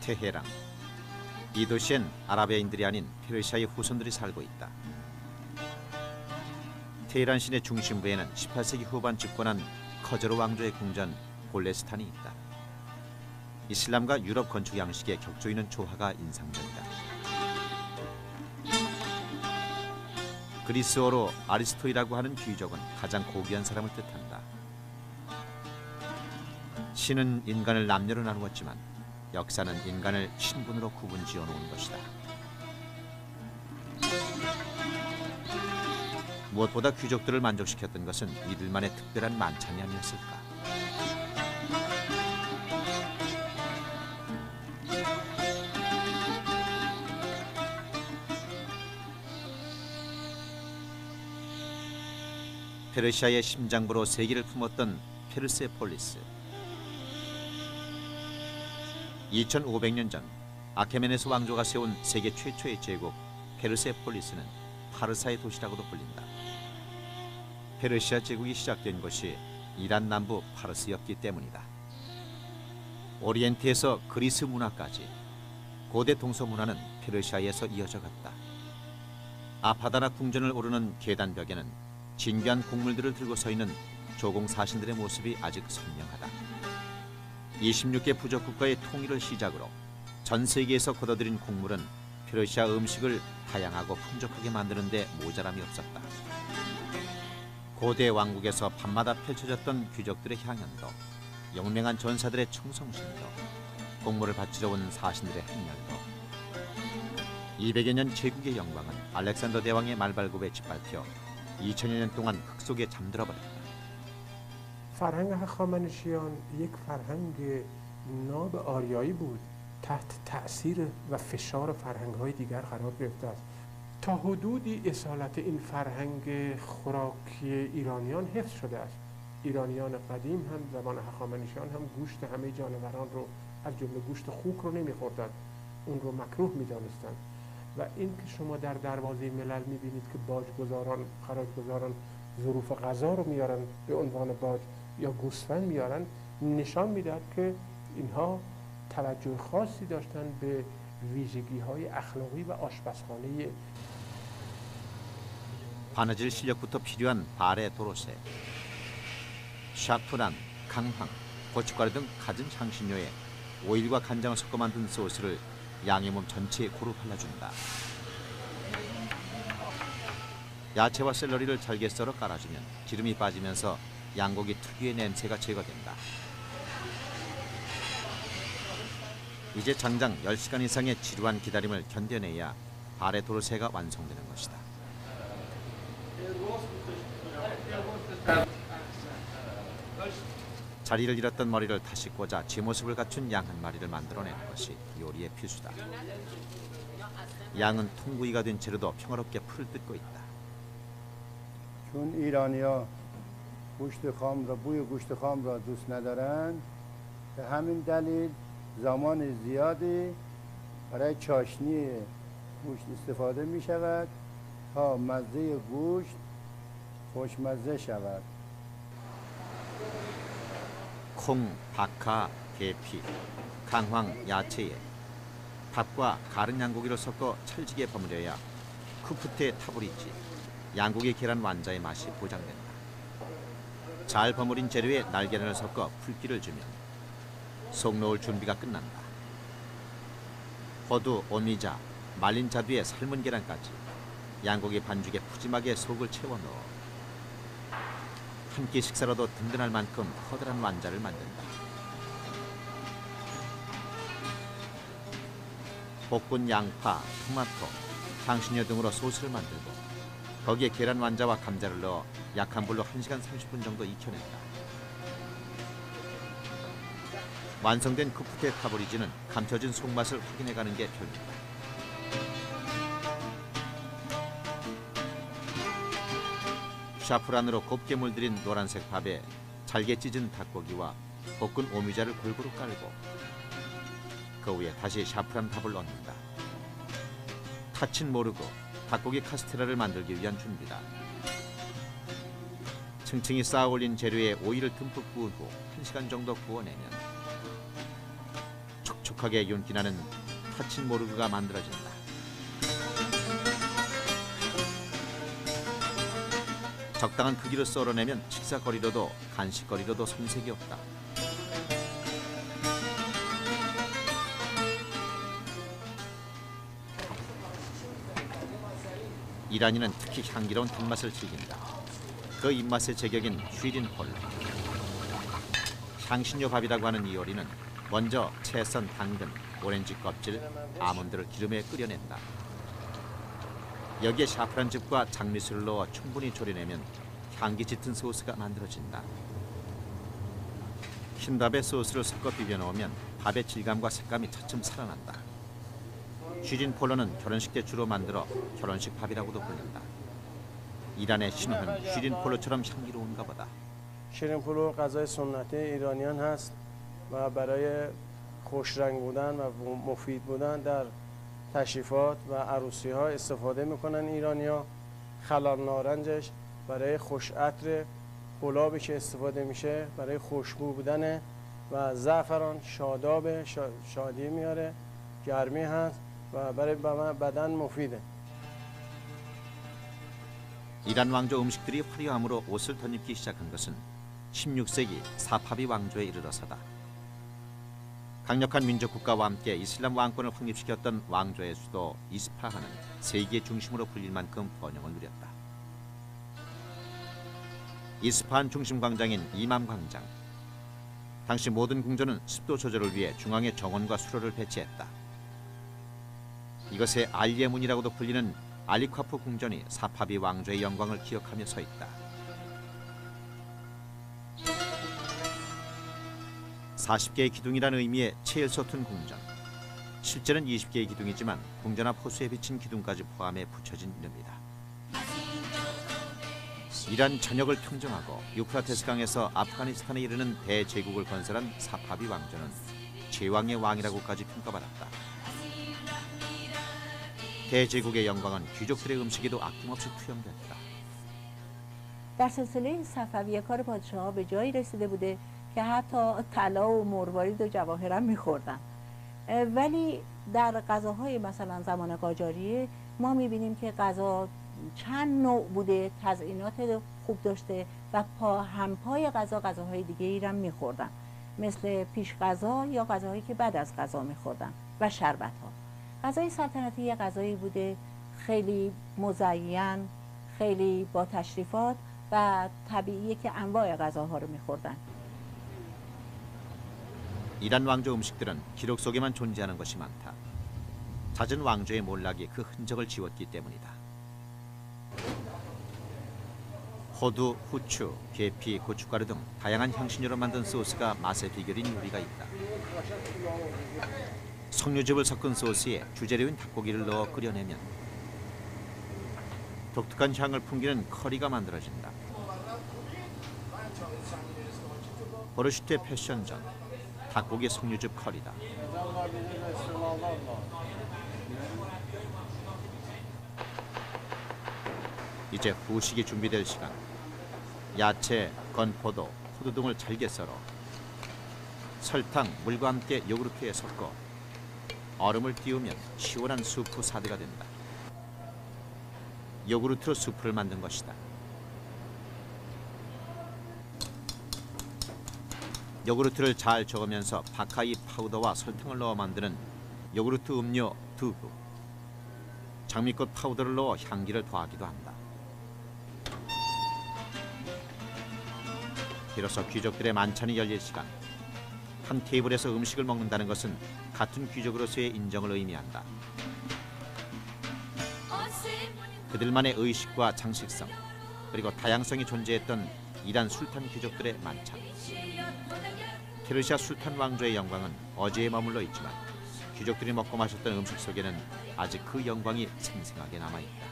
테헤란. 이 도시엔 아라비아인들이 아닌 페르시아의 후손들이 살고 있다. 테헤란 시내 중심부에는 18세기 후반 집권한 커저르 왕조의 궁전 골레스탄이 있다. 이슬람과 유럽 건축 양식의 격조 있는 조화가 인상적이다. 그리스어로 아리스토이라고 하는 귀족은 가장 고귀한 사람을 뜻한다. 신은 인간을 남녀로 나누었지만 역사는 인간을 신분으로 구분지어 놓은 것이다. 무엇보다 귀족들을 만족시켰던 것은 이들만의 특별한 만찬이 아니었을까. 페르시아의 심장부로 세계를 품었던 페르세폴리스. 2500년 전 아케메네스 왕조가 세운 세계 최초의 제국 페르세폴리스는 파르사의 도시라고도 불린다. 페르시아 제국이 시작된 곳이 이란 남부 파르스였기 때문이다. 오리엔트에서 그리스 문화까지 고대 동서 문화는 페르시아에서 이어져 갔다. 아파다나 궁전을 오르는 계단벽에는 진귀한 곡물들을 들고 서 있는 조공 사신들의 모습이 아직 선명하다. 26개 부족 국가의 통일을 시작으로 전 세계에서 걷어들인 곡물은 페르시아 음식을 다양하고 풍족하게 만드는 데 모자람이 없었다. 고대 왕국에서 밤마다 펼쳐졌던 귀족들의 향연도, 영맹한 전사들의 충성심도, 곡물을 바치러 온 사신들의 행렬도, 200여 년 제국의 영광은 알렉산더 대왕의 말발굽에 짓밟혀 2000여 년 동안 흙 속에 잠들어 버렸다. فرهنگ هخامنشیان یک فرهنگ ناب آریایی بود، تحت تأثیر و فشار فرهنگ‌های دیگر قرار گرفته است. تا حدودی اصالت این فرهنگ خوراکی ایرانیان حفظ شده است. ایرانیان قدیم هم زمان هخامنشیان هم گوشت همه جانوران رو از جمله گوشت خوک رو نمی‌خوردند، اون رو مکروه می‌دانستند. و این که شما در دروازه ملل می‌بینید که باجگزاران، خراجگزاران ظروف غذا رو میارن به عنوان باج یا گوسفند میارن، نشان میدهد که اینها توجه خاصی داشتن به ویژگی‌های اخلاقی و آشپزخانه. 바느질 실력부터 필요한 발의 도로새, 샤프란, 강황, 고춧가루 등 갖은 향신료에 오일과 간장을 섞어 만든 소스를 양의 몸 전체에 고루 발라준다. 야채와 샐러리를 잘게 썰어 깔아주면 기름이 빠지면서 양고기 특유의 냄새가 제거된다. 이제 장장 10시간 이상의 지루한 기다림을 견뎌내야 발의 도르새가 완성되는 것이다. 자리를 잃었던 머리를 다시 꽂아 제 모습을 갖춘 양 한 마리를 만들어내는 것이 요리의 필수다. 양은 통구이가 된 채로도 평화롭게 풀을 뜯고 있다. چون ایرانی‌ها گوشت خام را بوی گوشت خام را دوست ندارند، به همین دلیل زمان زیادی برای چاشنی گوشت استفاده می شود تا مزه گوشت خوشمزه شود. 콩, 박하, 계피, 강황, 야채에 밥과 가른 양고기를 섞어 찰지게 버무려야 쿠프테 타브리지, 양고기 계란 완자의 맛이 보장된다. 잘 버무린 재료에 날계란을 섞어 풀기를 주면 속 놓을 준비가 끝난다. 호두, 오미자, 말린 자두에 삶은 계란까지 양고기 반죽에 푸짐하게 속을 채워 넣어 한 끼 식사로도 든든할 만큼 커다란 완자를 만든다. 볶은 양파, 토마토, 향신료 등으로 소스를 만들고 거기에 계란 완자와 감자를 넣어 약한 불로 1시간 30분 정도 익혀낸다. 완성된 쿠프테 타브리지는 감춰진 속맛을 확인해가는 게 별미다. 샤프란으로 곱게 물들인 노란색 밥에 잘게 찢은 닭고기와 볶은 오미자를 골고루 깔고 그 위에 다시 샤프란 밥을 넣는다. 타친 모르고 닭고기 카스테라를 만들기 위한 준비다. 층층이 쌓아 올린 재료에 오일을 듬뿍 부은 후 1시간 정도 구워내면 촉촉 걸쭉하게 윤기나는 타친모르그가 만들어진다. 적당한 크기로 썰어내면 식사거리로도 간식거리로도 손색이 없다. 이란인은 특히 향기로운 단맛을 즐긴다. 그 입맛의 제격인 쉬린 폴로. 향신료 밥이라고 하는 이 요리는 먼저 채 썬 당근, 오렌지 껍질, 아몬드를 기름에 끓여낸다. 여기에 샤프란즙과 장미술을 넣어 충분히 졸여내면 향기 짙은 소스가 만들어진다. 흰밥에 소스를 섞어 비벼 넣으면 밥의 질감과 색감이 차츰 살아난다. 쉬린 폴로는 결혼식 때 주로 만들어 결혼식 밥이라고도 불린다. 이란의 신호는 쉬린 폴로처럼 향기로운가 보다. شیرین پلو غذای سنتی ایرانیان هست و برای خوش رنگ بودن و مفید بودن در تشریفات و عروسی ها استفاده میکنن ایرانی‌ها. خلال نارنجش برای خوش عطر گلابی که استفاده میشه برای خوشبو بودن و زعفران شاداب شادی میاره، گرمی هست و برای بدن مفیده. 이란 왕조 음식들이 화려함으로 옷을 덧입기 시작한 것은 16세기 사파비 왕조에 이르러서다. 강력한 민족 국가와 함께 이슬람 왕권을 확립시켰던 왕조의 수도 이스파한은 세계의 중심으로 불릴 만큼 번영을 누렸다. 이스파한 중심 광장인 이맘 광장. 당시 모든 궁전은 습도 조절을 위해 중앙에 정원과 수로를 배치했다. 이것에 알예문이라고도 불리는 알리콰프 궁전이 사파비 왕조의 영광을 기억하며 서 있다. 40개의 기둥이라는 의미의 체일소툰 궁전. 실제는 20개의 기둥이지만 궁전 앞 호수에 비친 기둥까지 포함해 붙여진 이름이다. 이란 전역을 평정하고 유프라테스강에서 아프가니스탄에 이르는 대제국을 건설한 사파비 왕조는 제왕의 왕이라고까지 평가받았다. 대제국의 영광은 귀족들의 음식에도 아낌없이 투영됐다. در سلسله صفویه کار پادشاه‌ها به جایی رسیده بوده که حتی طلا و مروارید و جواهر هم می‌خوردن. ولی در غذاهای مثلا زمان قاجاریه ما می‌بینیم که غذا چند نوع بوده، تزیینات خوب داشته و همپای غذاهای دیگه ای هم می‌خوردن، مثل پیش غذا یا غذاهایی که بعد از غذا می‌خوردن و شربت‌ها. غذای سلطنتی یه غذایی بوده خیلی مزین، خیلی با تشریفات و طبیعیه که انواع غذاها رو می‌خوردن. 이란 왕조 음식들은 기록 속에만 존재하는 것이 많다. 잦은 왕조의 몰락이 그 흔적을 지웠기 때문이다. 호두, 후추, 계피, 고춧가루 등 다양한 향신료로 만든 소스가 맛의 비결인 요리가 있다. 석류즙을 섞은 소스에 주재료인 닭고기를 넣어 끓여내면 독특한 향을 풍기는 커리가 만들어진다. 보르슈트의 패션전, 닭고기 석류즙 커리다. 이제 후식이 준비될 시간. 야채, 건포도, 호두 등을 잘게 썰어 설탕, 물과 함께 요구르트에 섞어 얼음을 띄우면 시원한 수프 사대가 된다. 요구르트로 수프를 만든 것이다. 요구르트를 잘 저으면서 바카이 파우더와 설탕을 넣어 만드는 요구르트 음료 두부. 장미꽃 파우더를 넣어 향기를 더하기도 한다. 비로소 귀족들의 만찬이 열릴 시간. 한 테이블에서 음식을 먹는다는 것은 같은 귀족으로서의 인정을 의미한다. 그들만의 의식과 장식성, 그리고 다양성이 존재했던 이란 술탄 귀족들의 만찬. 페르시아 술탄 왕조의 영광은 어제에 머물러 있지만 귀족들이 먹고 마셨던 음식 속에는 아직 그 영광이 생생하게 남아있다.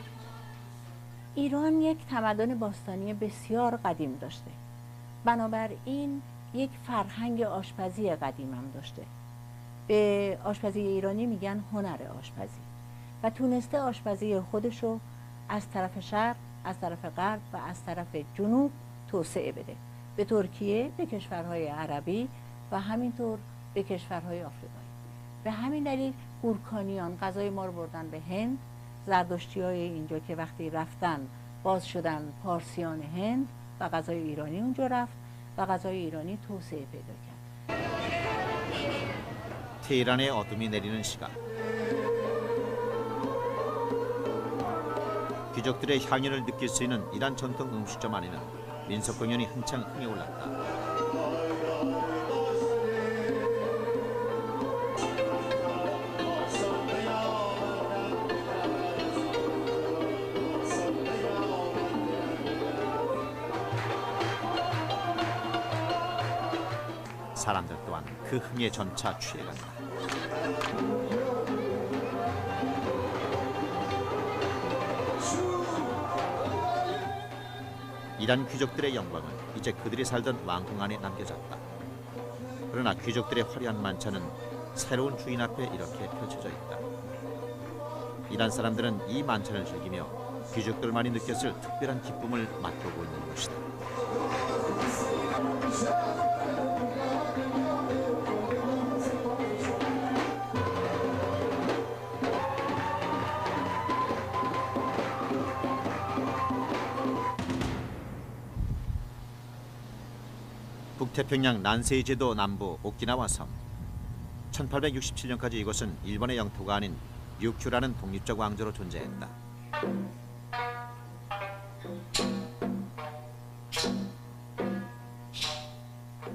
ایران یک تمدن باستانی بسیار قدیم داشته. بنابراین یک فرهنگ آشپزی قدیم هم داشته. به آشپزی ایرانی میگن هنر آشپزی و تونسته آشپزی خودشو از طرف شرق، از طرف غرب و از طرف جنوب توسعه بده. به ترکیه، به کشورهای عربی و همینطور به کشورهای آفریقایی. به همین دلیل گورکانیان غذای ما رو بردن به هند. زردشتی های اینجا که وقتی رفتن باز شدن پارسیان هند و غذای ایرانی اونجا رفت و غذای ایرانی توسعه پیدا کرد. 테헤란의 어둠이 내리는 시각. 귀족들의 향연을 느낄 수 있는 이란 전통 음식점 안에는 민속 공연이 한창 흥에 올랐다. 사람들 또한 그 흥에 점차 취해간다. 이란 귀족들의 영광은 이제 그들이 살던 왕궁 안에 남겨졌다. 그러나 귀족들의 화려한 만찬은 새로운 주인 앞에 이렇게 펼쳐져 있다. 이란 사람들은 이 만찬을 즐기며 귀족들만이 느꼈을 특별한 기쁨을 맛보고 있는 것이다. 북태평양 난세이 제도 남부 오키나와 섬. 1867년까지 이곳은 일본의 영토가 아닌 류큐라는 독립적 왕조로 존재했다.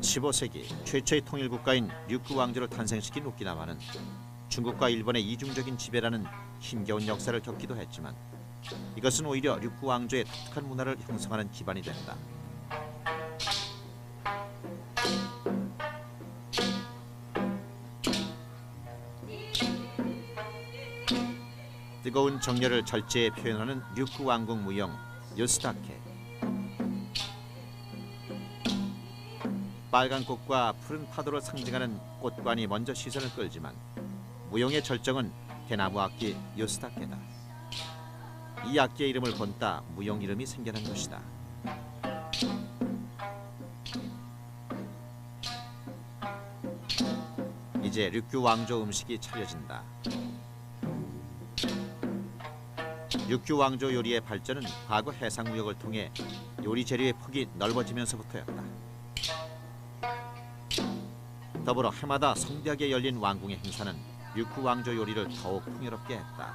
15세기 최초의 통일 국가인 류큐 왕조를 탄생시킨 오키나와는 중국과 일본의 이중적인 지배라는 힘겨운 역사를 겪기도 했지만 이것은 오히려 류큐 왕조의 독특한 문화를 형성하는 기반이 된다. 뜨거운 정열을 절제에 표현하는 류큐 왕궁 무용 요스다케. 빨간 꽃과 푸른 파도를 상징하는 꽃관이 먼저 시선을 끌지만 무용의 절정은 대나무 악기 요스다케다. 이 악기의 이름을 본따 무용 이름이 생겨난 것이다. 이제 류큐 왕조 음식이 차려진다. 류큐 왕조 요리의 발전은 과거 해상 무역을 통해 요리 재료의 폭이 넓어지면서부터였다. 더불어 해마다 성대하게 열린 왕궁의 행사는 류큐 왕조 요리를 더욱 풍요롭게 했다.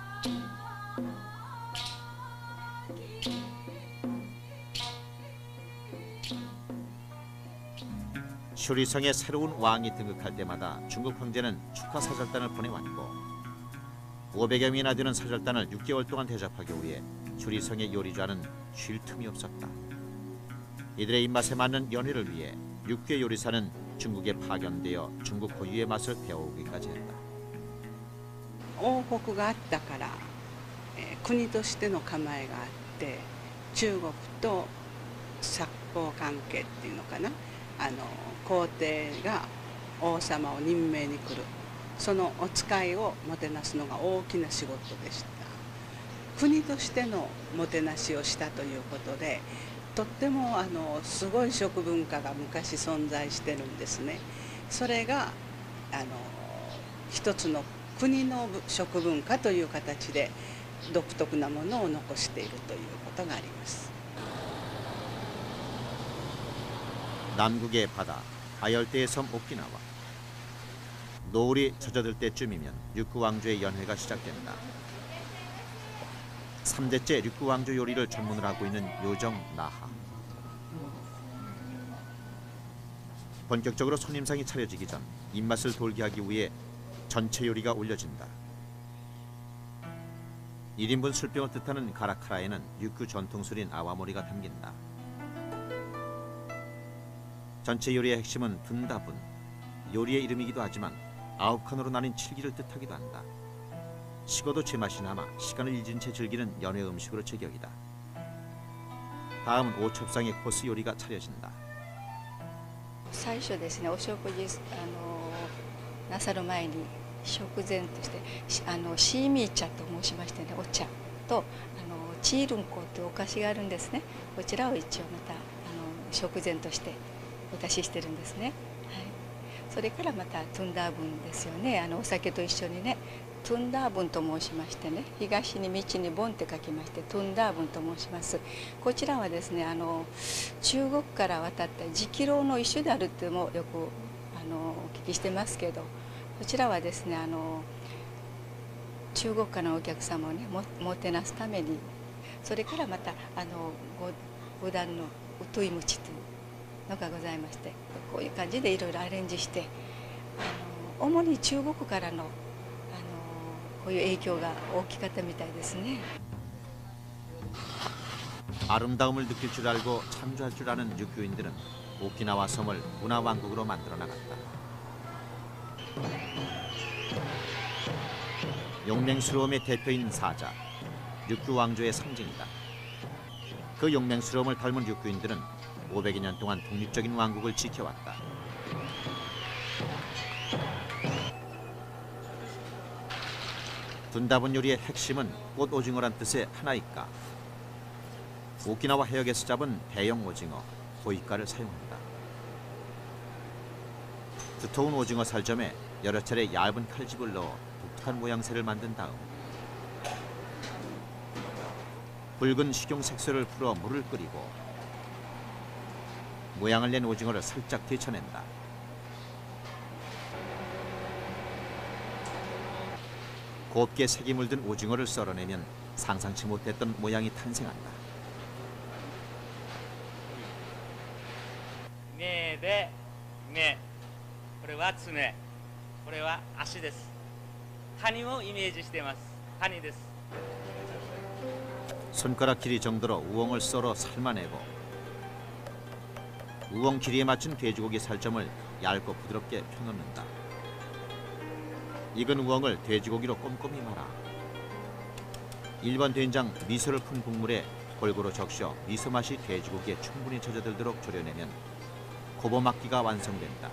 슈리성의 새로운 왕이 등극할 때마다 중국 황제는 축하 사절단을 보내왔고 500여 명이나 되는 사절단을 6개월 동안 대접하기 위해 슈리성의 요리좌는 쉴 틈이 없었다. 이들의 입맛에 맞는 연회를 위해 6개 요리사는 중국에 파견되어 중국 고유의 맛을 배워오기까지 했다. 王国があったから、国としての構えがあって中国と作法関係っていうのかな、皇帝が王様を任命に来る、そのお使いをもてなすのが大きな仕事でした。国としてのもてなしをしたということで、とってもすごい食文化が昔存在してるんですね。それが一つの国の食文化という形で独特なものを残しているということがあります。 남극의 바다, 아열대의 섬 오키나와. 노을이 젖어들 때쯤이면 류큐 왕조의 연회가 시작된다. 3대째 류큐 왕조 요리를 전문으로 하고 있는 요정 나하. 본격적으로 손님상이 차려지기 전 입맛을 돌게 하기 위해 전체 요리가 올려진다. 1인분 술병을 뜻하는 가라카라에는 류큐 전통술인 아와모리가 담긴다. 전체 요리의 핵심은 둔다분. 요리의 이름이기도 하지만 9칸으로 나뉜 7기를 뜻하기도 한다. 식어도 제맛이 남아 시간을 잊은 채 즐기는 연회 음식으로 제격이다. 다음은 오첩상의 코스 요리가 차려진다. 最初ですね、お食事なさる前に食前としてシーミー茶と申しましてね、お茶とチールンコというお菓子があるんですね。こちらを一応また食前としてお出ししてるんですね。はい、それからまたトゥンダーブンですよね。お酒と一緒にね、トゥンダーブンと申しましてね、東に道にボンって書きましてトゥンダーブンと申します。こちらはですね、中国から渡った磁気蝋の一種であるっていうのもよくお聞きしてますけど、こちらはですね、中国からのお客様をねもてなすために、それからまた五段のウトイムチというのがございまして、こういう感じでいろいろアレンジして、主に中国からのこういう影響が大きかったみたいですね。 아름다움을 느낄 줄 알고 참조할 줄 아는 육교인들은 오키나와 섬을 문화왕국으로 만들어 나갔다. 용맹스러움의 대표인 사자, 육교 왕조의 상징이다. 그 용맹스러움을 닮은 육교인들은 500여 년 동안 독립적인 왕국을 지켜왔다. 둔다분 요리의 핵심은 꽃 오징어란 뜻의 하나이까. 오키나와 해역에서 잡은 대형 오징어, 호이까를 사용한다. 두터운 오징어 살점에 여러 차례 얇은 칼집을 넣어 독특한 모양새를 만든 다음 붉은 식용 색소를 풀어 물을 끓이고 모양을 낸 오징어를 살짝 데쳐낸다. 곱게 색이 물든 오징어를 썰어내면 상상치 못했던 모양이 탄생한다. 目で目、これは爪、これは足です。カニをイメージしています。カニです。 손가락 길이 정도로 우엉을 썰어 삶아내고 우엉 길이에 맞춘 돼지고기 살점을 얇고 부드럽게 펴놓는다. 익은 우엉을 돼지고기로 꼼꼼히 말아 일반 된장 미소를 푼 국물에 골고루 적셔 미소 맛이 돼지고기에 충분히 젖어들도록 졸여내면 고보막기가 완성된다.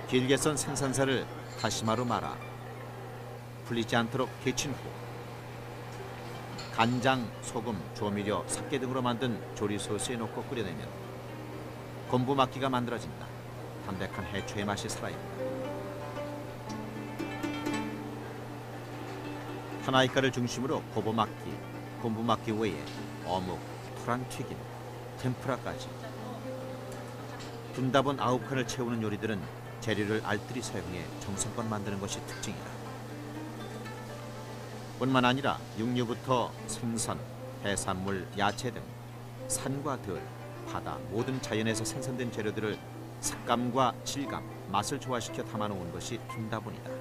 길게 썬 생선살을 다시마로 말아 풀리지 않도록 데친 후 간장, 소금, 조미료, 삭개 등으로 만든 조리 소스에 넣고 끓여내면 곰부막기가 만들어진다. 담백한 해초의 맛이 살아있다. 하나이카를 중심으로 고보막기, 곰부막기 외에 어묵, 토란 튀김, 템프라까지 둔다본 9칸을 채우는 요리들은 재료를 알뜰히 사용해 정성껏 만드는 것이 특징이다. 뿐만 아니라 육류부터 생선, 해산물, 야채 등 산과 들, 바다 모든 자연에서 생산된 재료들을 색감과 질감, 맛을 조화시켜 담아놓은 것이 둔다본이다.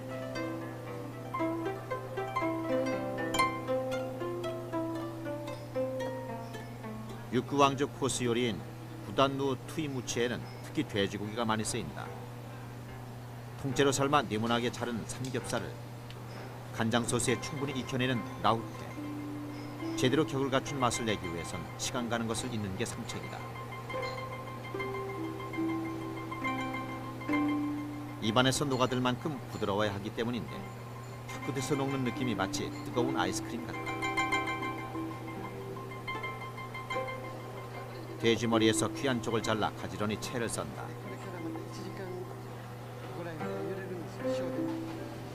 육구왕족 코스 요리인 구단누 투이무치에는 특히 돼지고기가 많이 쓰인다. 통째로 삶아 네모나게 자른 삼겹살을 간장 소스에 충분히 익혀내는 라우테. 제대로 격을 갖춘 맛을 내기 위해선 시간 가는 것을 잇는 게 상책이다. 입안에서 녹아들 만큼 부드러워야 하기 때문인데 혀끝에서 녹는 느낌이 마치 뜨거운 아이스크림 같다. 돼지 머리에서 귀한 쪽을 잘라 가지런히 채를 썬다.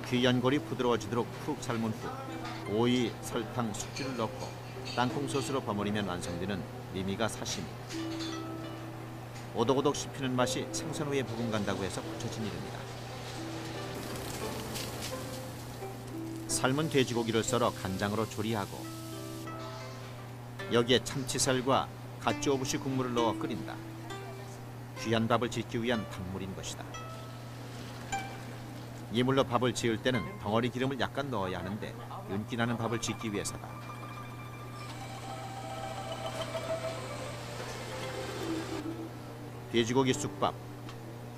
귀한 골이 부드러워지도록 푹 삶은 후 오이, 설탕, 숙주를 넣고 땅콩 소스로 버무리면 완성되는 미미가 사시미. 오독오독 씹히는 맛이 생선 위에 부금간다고 해서 붙여진 이름이다. 삶은 돼지고기를 썰어 간장으로 조리하고 여기에 참치살과 갓주오부시 국물을 넣어 끓인다. 귀한 밥을 짓기 위한 탕물인 것이다. 이물로 밥을 지을 때는 덩어리 기름을 약간 넣어야 하는데 윤기 나는 밥을 짓기 위해서다. 돼지고기 쑥밥,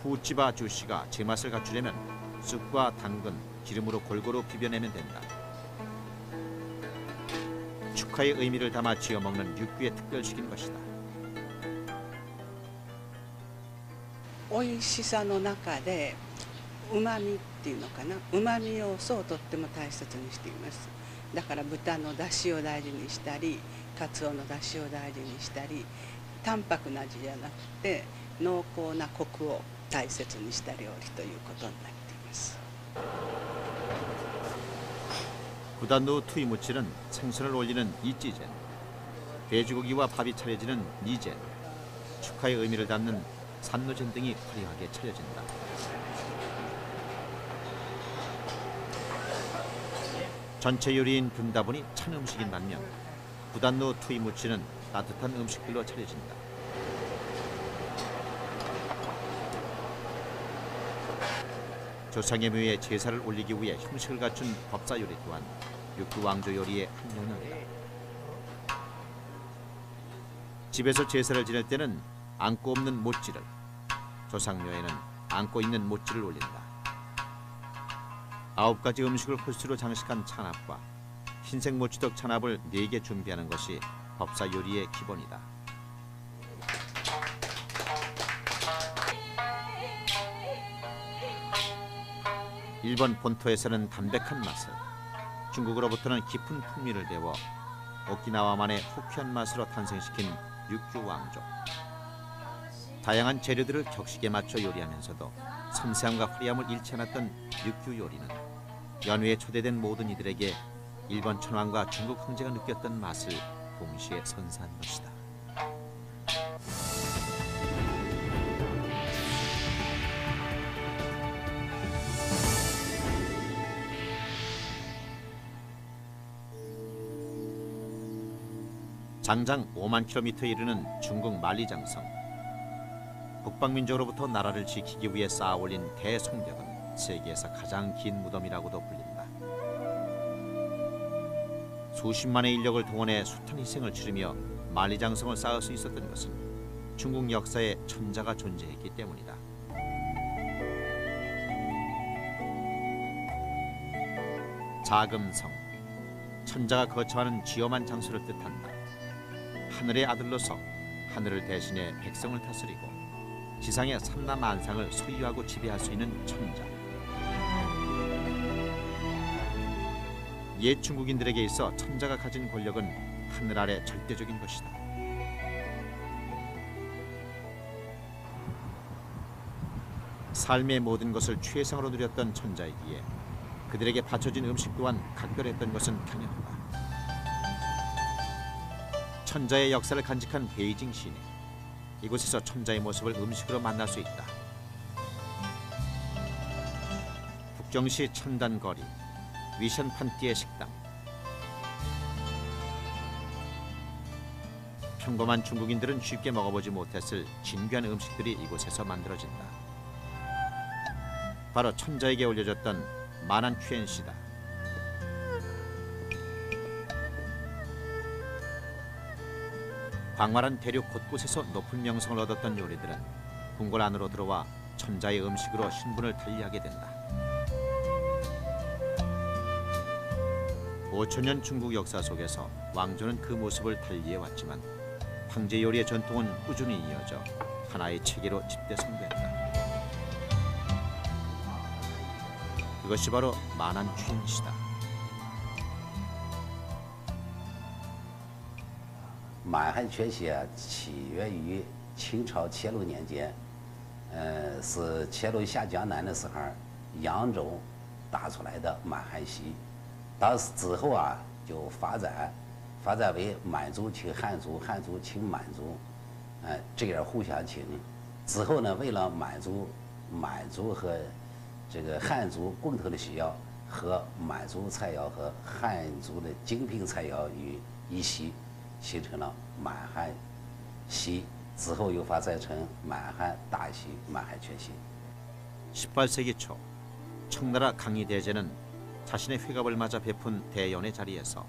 후찌바 주시가 제맛을 갖추려면 쑥과 당근, 기름으로 골고루 비벼내면 된다. 축하의 의미를 담아 지어 먹는 육귀의 특별식인 것이다. 美味しさの中でうまみっていうのかな、うまみ要素をとっても大切にしています。だから豚の出汁を大事にしたり、カツオの出汁を大事にしたり、淡白な味じゃなくて濃厚なコクを大切にした料理ということになっています。 구단노 투이무치는 생선을 올리는 이찌젠, 돼지고기와 밥이 차려지는 니젠, 축하의 의미를 담는 산노젠 등이 화려하게 차려진다. 전체 요리인 분다분이 찬 음식인 반면 구단노 투이무치는 따뜻한 음식들로 차려진다. 조상의 묘에 제사를 올리기 위해 형식을 갖춘 법사 요리 또한 육두 왕조 요리의 한 영역이다. 집에서 제사를 지낼 때는 안고 없는 못지를, 조상묘에는 안고 있는 못지를 올린다. 9가지 음식을 홀수로 장식한 찬압과 흰색 모치덕 찬압을 4개 준비하는 것이 법사 요리의 기본이다. 일본 본토에서는 담백한 맛을, 중국으로부터는 깊은 풍미를 배워 오키나와만의 호쾌한 맛으로 탄생시킨 육주 왕조. 다양한 재료들을 격식에 맞춰 요리하면서도 섬세함과 화려함을 잃지 않았던 육주 요리는 연회에 초대된 모든 이들에게 일본 천황과 중국 황제가 느꼈던 맛을 동시에 선사한 것이다. 장장 5만 킬로미터에 이르는 중국 만리장성. 북방민족으로부터 나라를 지키기 위해 쌓아 올린 대성벽은 세계에서 가장 긴 무덤이라고도 불린다. 수십만의 인력을 동원해 숱한 희생을 치르며 만리장성을 쌓을 수 있었던 것은 중국 역사에 천자가 존재했기 때문이다. 자금성, 천자가 거처하는 쥐엄한 장소를 뜻한다. 하늘의 아들로서 하늘을 대신해 백성을 다스리고 지상의 삼라만상을 소유하고 지배할 수 있는 천자. 옛 중국인들에게 있어 천자가 가진 권력은 하늘 아래 절대적인 것이다. 삶의 모든 것을 최상으로 누렸던 천자이기에 그들에게 바쳐진 음식 또한 각별했던 것은 당연하다. 천자의 역사를 간직한 베이징 시내. 이곳에서 천자의 모습을 음식으로 만날 수 있다. 북경시 천단거리, 위션판띠의 식당. 평범한 중국인들은 쉽게 먹어보지 못했을 진귀한 음식들이 이곳에서 만들어진다. 바로 천자에게 올려졌던 만안취엔시다. 광활한 대륙 곳곳에서 높은 명성을 얻었던 요리들은 궁궐 안으로 들어와 천자의 음식으로 신분을 달리하게 된다. 5천년 중국 역사 속에서 왕조는 그 모습을 달리해왔지만 황제 요리의 전통은 꾸준히 이어져 하나의 체계로 집대성됐다. 그것이 바로 만안취엔시다. 满汉全席起源于清朝乾隆年间，是乾隆下江南的时候，扬州打出来的满汉席。当时之后啊，就发展为满族请汉族，汉族请满族，这样互相请。之后呢，为了满族和这个汉族共同的需要，和满族菜肴和汉族的精品菜肴于一席。 形成了满汉席，之后又发展成满汉大席、满汉全席。 18세기 초 청나라 강희대제는 자신의 회갑을 맞아 베푼 대연의 자리에서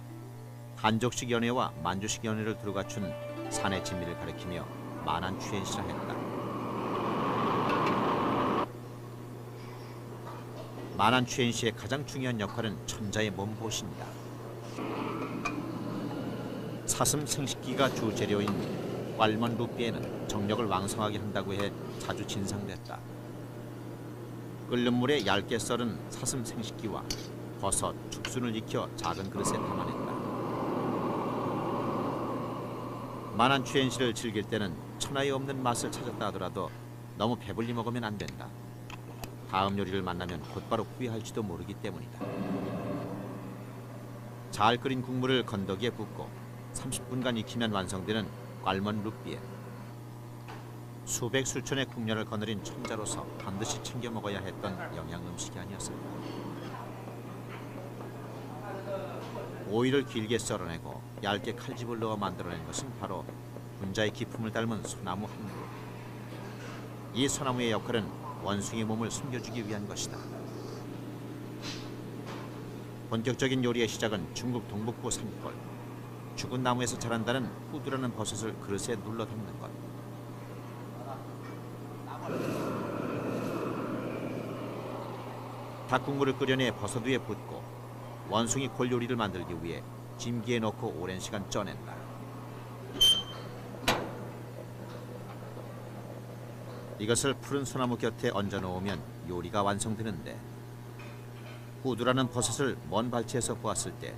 한족식 연회와 만주식 연회를 두루 갖춘 산의 진미를 가리키며 만안취엔시라 했다. 만안취엔시의 가장 중요한 역할은 천자의 몸보신이다. 사슴 생식기가 주 재료인 꽐먼루비에는 정력을 왕성하게 한다고 해 자주 진상됐다. 끓는 물에 얇게 썰은 사슴 생식기와 버섯, 죽순을 익혀 작은 그릇에 담아냈다. 만한 추엔시를 즐길 때는 천하에 없는 맛을 찾았다 하더라도 너무 배불리 먹으면 안 된다. 다음 요리를 만나면 곧바로 후회할지도 모르기 때문이다. 잘 끓인 국물을 건더기에 붓고 30분간 익히면 완성되는 꽐먼 룻비엔. 수백 수천의 국년을 거느린 천자로서 반드시 챙겨 먹어야 했던 영양 음식이 아니었을까. 오이를 길게 썰어내고 얇게 칼집을 넣어 만들어낸 것은 바로 분자의 기품을 닮은 소나무 한 그루. 이 소나무의 역할은 원숭이 몸을 숨겨주기 위한 것이다. 본격적인 요리의 시작은 중국 동북부 산골. 죽은 나무에서 자란다는 후두라는 버섯을 그릇에 눌러 담는 것. 닭국물을 끓여내 버섯 위에 붓고 원숭이 골 요리를 만들기 위해 짐기에 넣고 오랜 시간 쪄낸다. 이것을 푸른 소나무 곁에 얹어 놓으면 요리가 완성되는데, 후두라는 버섯을 먼 발치에서 보았을 때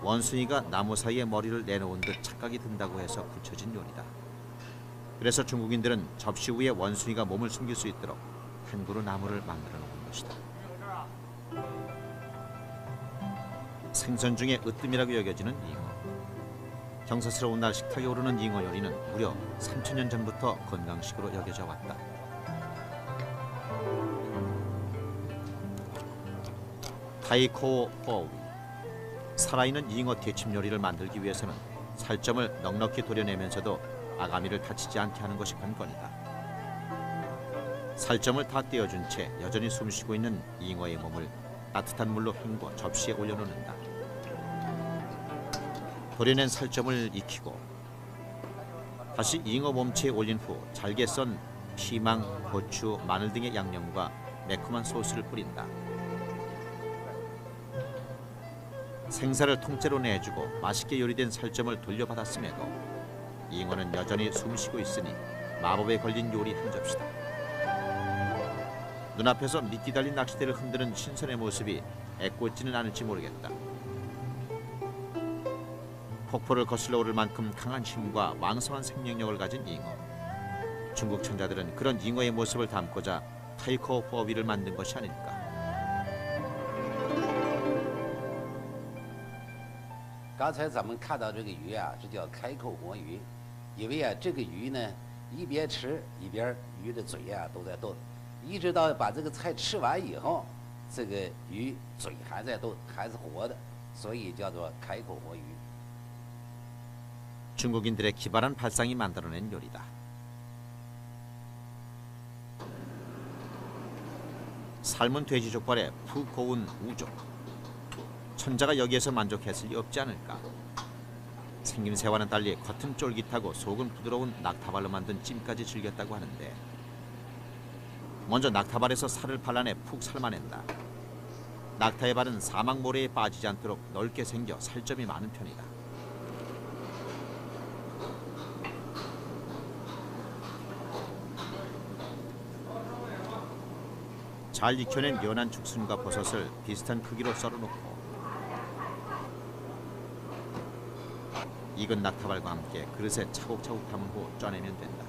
원숭이가 나무 사이에 머리를 내놓은 듯 착각이 든다고 해서 붙여진 요리다. 그래서 중국인들은 접시 위에 원숭이가 몸을 숨길 수 있도록 한 그루 나무를 만들어 놓은 것이다. 생선 중에 으뜸이라고 여겨지는 잉어. 경사스러운 날 식탁에 오르는 잉어 요리는 무려 3000년 전부터 건강식으로 여겨져 왔다. 타이코오 포위. 살아있는 잉어 데침 요리를 만들기 위해서는 살점을 넉넉히 도려내면서도 아가미를 다치지 않게 하는 것이 관건이다. 살점을 다 떼어준 채 여전히 숨쉬고 있는 잉어의 몸을 따뜻한 물로 헹궈 접시에 올려놓는다. 도려낸 살점을 익히고 다시 잉어 몸체에 올린 후 잘게 썬 피망, 고추, 마늘 등의 양념과 매콤한 소스를 뿌린다. 생사를 통째로 내주고 맛있게 요리된 살점을 돌려받았음에도 잉어는 여전히 숨쉬고 있으니 마법에 걸린 요리 한 접시다. 눈앞에서 미끼 달린 낚싯대를 흔드는 신선의 모습이 애꿎지는 않을지 모르겠다. 폭포를 거슬러 오를 만큼 강한 힘과 왕성한 생명력을 가진 잉어. 중국 천자들은 그런 잉어의 모습을 담고자 타이코오 포위를 만든 것이 아닐까. 刚才咱们看到这个鱼啊，是叫开口活鱼，因为啊，这个鱼呢，一边吃一边鱼的嘴啊都在动，一直到把这个菜吃完以后，这个鱼嘴还在动，还是活的，所以叫做开口活鱼。 중국인들의 기발한 발상이 만들어낸 요리다. 삶은 돼지 족발에 푹 고운 우족. 천자가 여기에서 만족했을 리 없지 않을까. 생김새와는 달리 겉은 쫄깃하고 속은 부드러운 낙타발로 만든 찜까지 즐겼다고 하는데, 먼저 낙타발에서 살을 발라내 푹 삶아낸다. 낙타의 발은 사막 모래에 빠지지 않도록 넓게 생겨 살점이 많은 편이다. 잘 익혀낸 연한 죽순과 버섯을 비슷한 크기로 썰어놓고 익은 낙타발과 함께 그릇에 차곡차곡 담은 후 쪄내면 된다.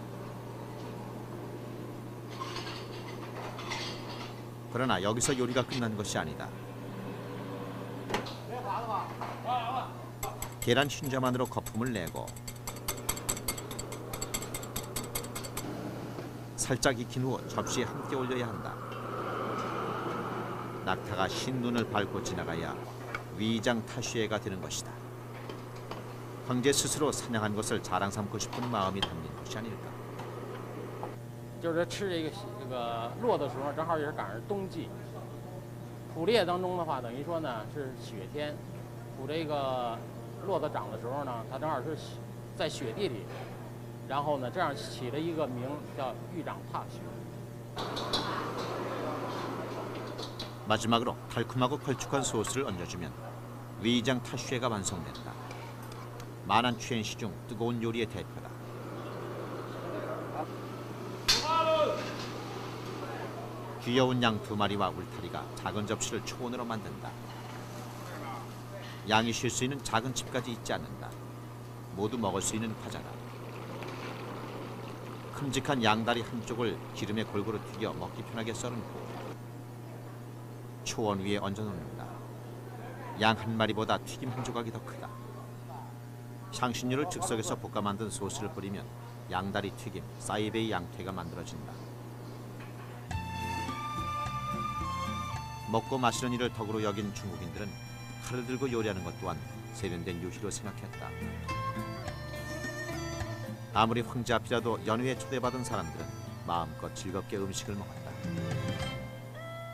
그러나 여기서 요리가 끝난 것이 아니다. 계란 흰자만으로 거품을 내고 살짝 익힌 후 접시에 함께 올려야 한다. 낙타가 흰눈을 밟고 지나가야 위장 타슈에가 되는 것이다. 황제 스스로 사냥한 것을 자랑 삼고 싶은 마음이 담긴 것이 아닐까. 就是吃这个骆的时候，正好也是赶上冬季。捕猎当中的话，等于说呢是雪天，捕这个骆驼长的时候呢，它正好是在雪地里，然后呢这样起了一个名叫玉长踏雪。 마지막으로 달콤하고 걸쭉한 소스를 얹어주면 위장 타슈에가 완성된다. 만한 추엔시 중 뜨거운 요리의 대표다. 귀여운 양 2마리와 울타리가 작은 접시를 초원으로 만든다. 양이 쉴 수 있는 작은 집까지 있지 않는다. 모두 먹을 수 있는 과자다. 큼직한 양다리 한쪽을 기름에 골고루 튀겨 먹기 편하게 썰은 후 초원 위에 얹어놓는다. 양 한 마리보다 튀김 한 조각이 더 크다. 향신료를 즉석에서 볶아 만든 소스를 뿌리면 양다리 튀김, 사이베이 양태가 만들어진다. 먹고 마시는 일을 덕으로 여긴 중국인들은 칼을 들고 요리하는 것 또한 세련된 유희로 생각했다. 아무리 황제 앞이라도 연회에 초대받은 사람들은 마음껏 즐겁게 음식을 먹었다.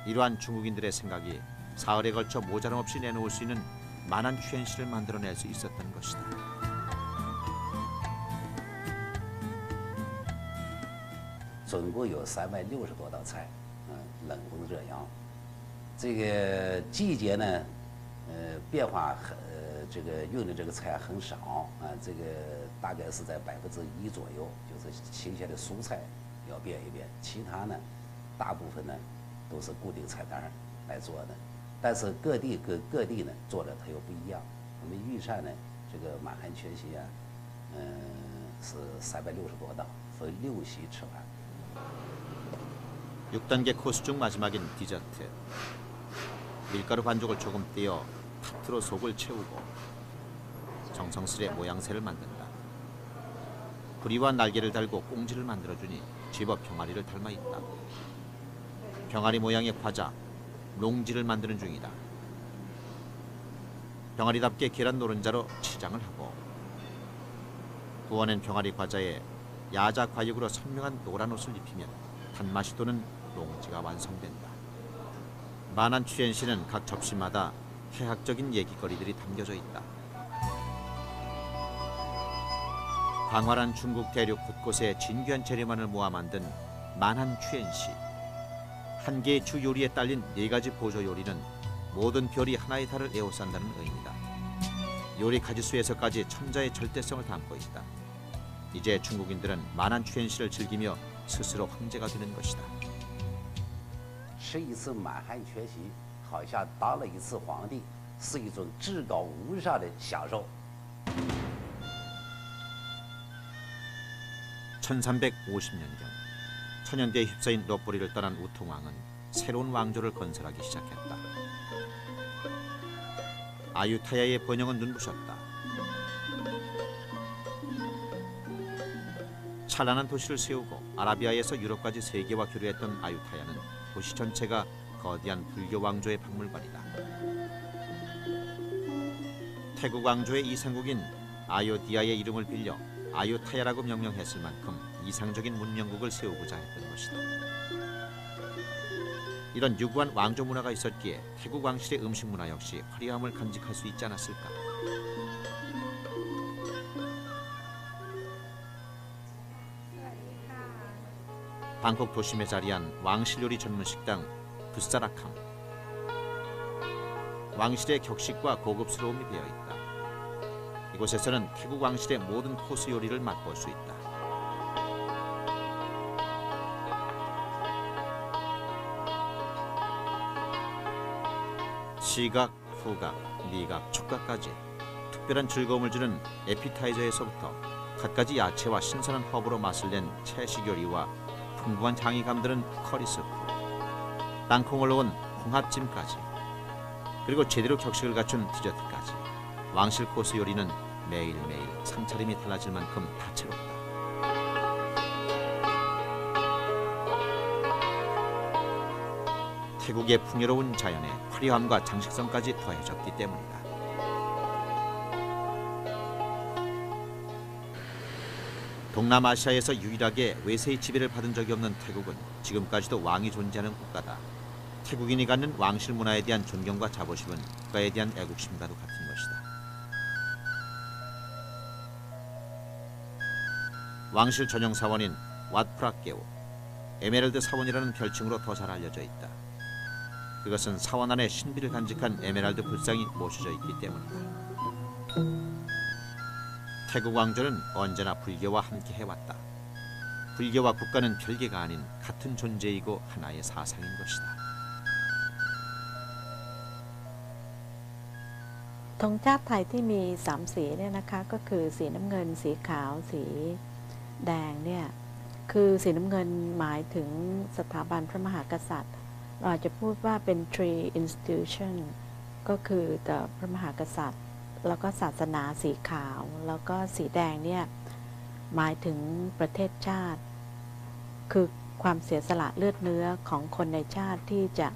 이러한 중국인들의 생각이 사흘에 걸쳐 모자람 없이 내놓을 수 있는 만한 취현실을 만들어낼 수 있었던 것이다. 总共有360多道菜，冷宫热阳。这个季节呢，变化这个用的这个菜很少啊，这个大概是在1%左右，就是新鲜的蔬菜要变一变，其他呢，大部分呢都是固定菜单来做的，但是各地呢做的它又不一样。我们御膳呢，这个满汉全席啊，是360多道，分6席吃完。 6단계 코스 중 마지막인 디저트. 밀가루 반죽을 조금 띄어 타트로 속을 채우고 정성스레 모양새를 만든다. 부리와 날개를 달고 꽁지를 만들어주니 제법 병아리를 닮아 있다. 병아리 모양의 과자, 롱지를 만드는 중이다. 병아리답게 계란 노른자로 치장을 하고 구워낸 병아리 과자에 야자 과육으로 선명한 노란 옷을 입히면 단맛이 도는 롱지가 완성된다. 만한 취현실은 각 접시마다 해학적인 얘기거리들이 담겨져 있다. 광활한 중국 대륙 곳곳에 진귀한 재료만을 모아 만든 만한 취현시. 한 개의 주 요리에 딸린 4가지 보조 요리는 모든 별이 하나의 달을 에워싼다는 의미다. 요리 가지수에서까지 천자의 절대성을 담고 있다. 이제 중국인들은 만한 취현시를 즐기며 스스로 황제가 되는 것이다. 吃一次满汉全席，好像当了一次皇帝，是一种至高无上的享受。 1350년경 천연대에 휩싸인 롯보리를 떠난 우통왕은 새로운 왕조를 건설하기 시작했다. 아유타야의 번영은 눈부셨다. 찬란한 도시를 세우고 아라비아에서 유럽까지 세계와 교류했던 아유타야는 도시 전체가 거대한 불교 왕조의 박물관이다. 태국 왕조의 이상국인 아요디아의 이름을 빌려 아유타야라고 명명했을 만큼 이상적인 문명국을 세우고자 했던 것이다. 이런 유구한 왕조 문화가 있었기에 태국 왕실의 음식 문화 역시 화려함을 간직할 수 있지 않았을까. 방콕 도심에 자리한 왕실 요리 전문 식당 부사라캄. 왕실의 격식과 고급스러움이 배어 있다. 이곳에서는 태국 왕실의 모든 코스 요리를 맛볼 수 있다. 시각, 후각, 미각, 촉각까지 특별한 즐거움을 주는 에피타이저에서부터 갖가지 야채와 신선한 허브로 맛을 낸 채식 요리와 풍부한 향이 감도는 커리 스프, 땅콩을 넣은 홍합찜까지, 그리고 제대로 격식을 갖춘 디저트까지 왕실 코스 요리는 매일매일 상차림이 달라질 만큼 다채롭다. 태국의 풍요로운 자연에 화려함과 장식성까지 더해졌기 때문이다. 동남아시아에서 유일하게 외세의 지배를 받은 적이 없는 태국은 지금까지도 왕이 존재하는 국가다. 태국인이 갖는 왕실 문화에 대한 존경과 자부심은 국가에 대한 애국심과도 같은 것이다. 왕실 전용 사원인 왓프라케오, 에메랄드 사원이라는 별칭으로 더 잘 알려져 있다. 그것은 사원 안에 신비를 간직한 에메랄드 불상이 모셔져 있기 때문이다. 태국 왕조는 언제나 불교와 함께 해왔다. 불교와 국가는 별개가 아닌 같은 존재이고 하나의 사상인 것이다. ธงชาติไทยที่มี3สีเนี่ยนะคะก็คือสีน้ำเงินสีขาวสีแดงเนี่ย คือสีน้ำเงินหมายถึงสถาบันพระมหากษัตริย์เราอาจจะพูดว่าเป็น three institution ก็คือแต่พระมหากษัตริย์แล้วก็ศาสนาสีขาวแล้วก็สีแดงเนี่ยหมายถึงประเทศชาติคือความเสียสละเลือดเนื้อของคนในชาติที่จะ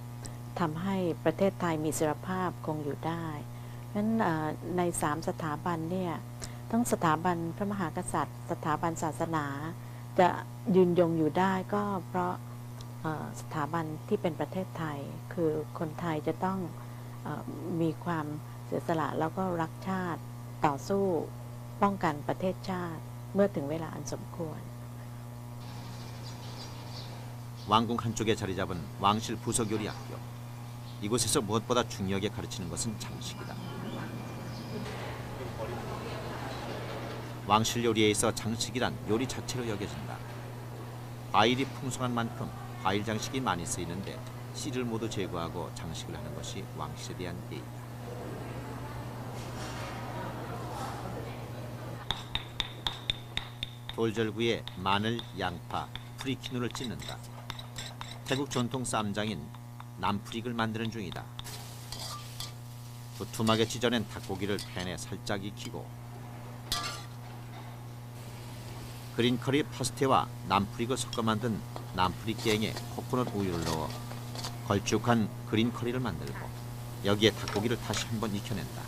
ทำให้ประเทศไทยมีเสรีภาพคงอยู่ได้นั้นใน3สถาบันเนี่ยทั้งสถาบันพระมหากษัตริย์สถาบันศาสนาจะยืนยงอยู่ได้ก็เพราะสถาบันที่เป็นประเทศไทยคือคนไทยจะต้องมีความเสียสละแล้วก็รักชาติต่อสู้ป้องกันประเทศชาติเมื่อถึงเวลาอันสมควร 왕궁 한쪽에 자리 잡은 왕실 부석요리 학교. 이곳에서 무엇보다 중요하게 가르치는 것은 장식이다. 왕실 요리에 있어 장식이란 요리 자체로 여겨진다. 과일이 풍성한 만큼 과일 장식이 많이 쓰이는데 씨를 모두 제거하고 장식을 하는 것이 왕실에 대한 예의다. 돌절구에 마늘, 양파, 프리키누를 찢는다. 태국 전통 쌈장인 남프릭을 만드는 중이다. 두툼하게 찢어낸 닭고기를 팬에 살짝 익히고 그린 커리 파스타와 남프릭을 섞어 만든 남프릭갱에 코코넛 우유를 넣어 걸쭉한 그린 커리를 만들고 여기에 닭고기를 다시 한번 익혀낸다.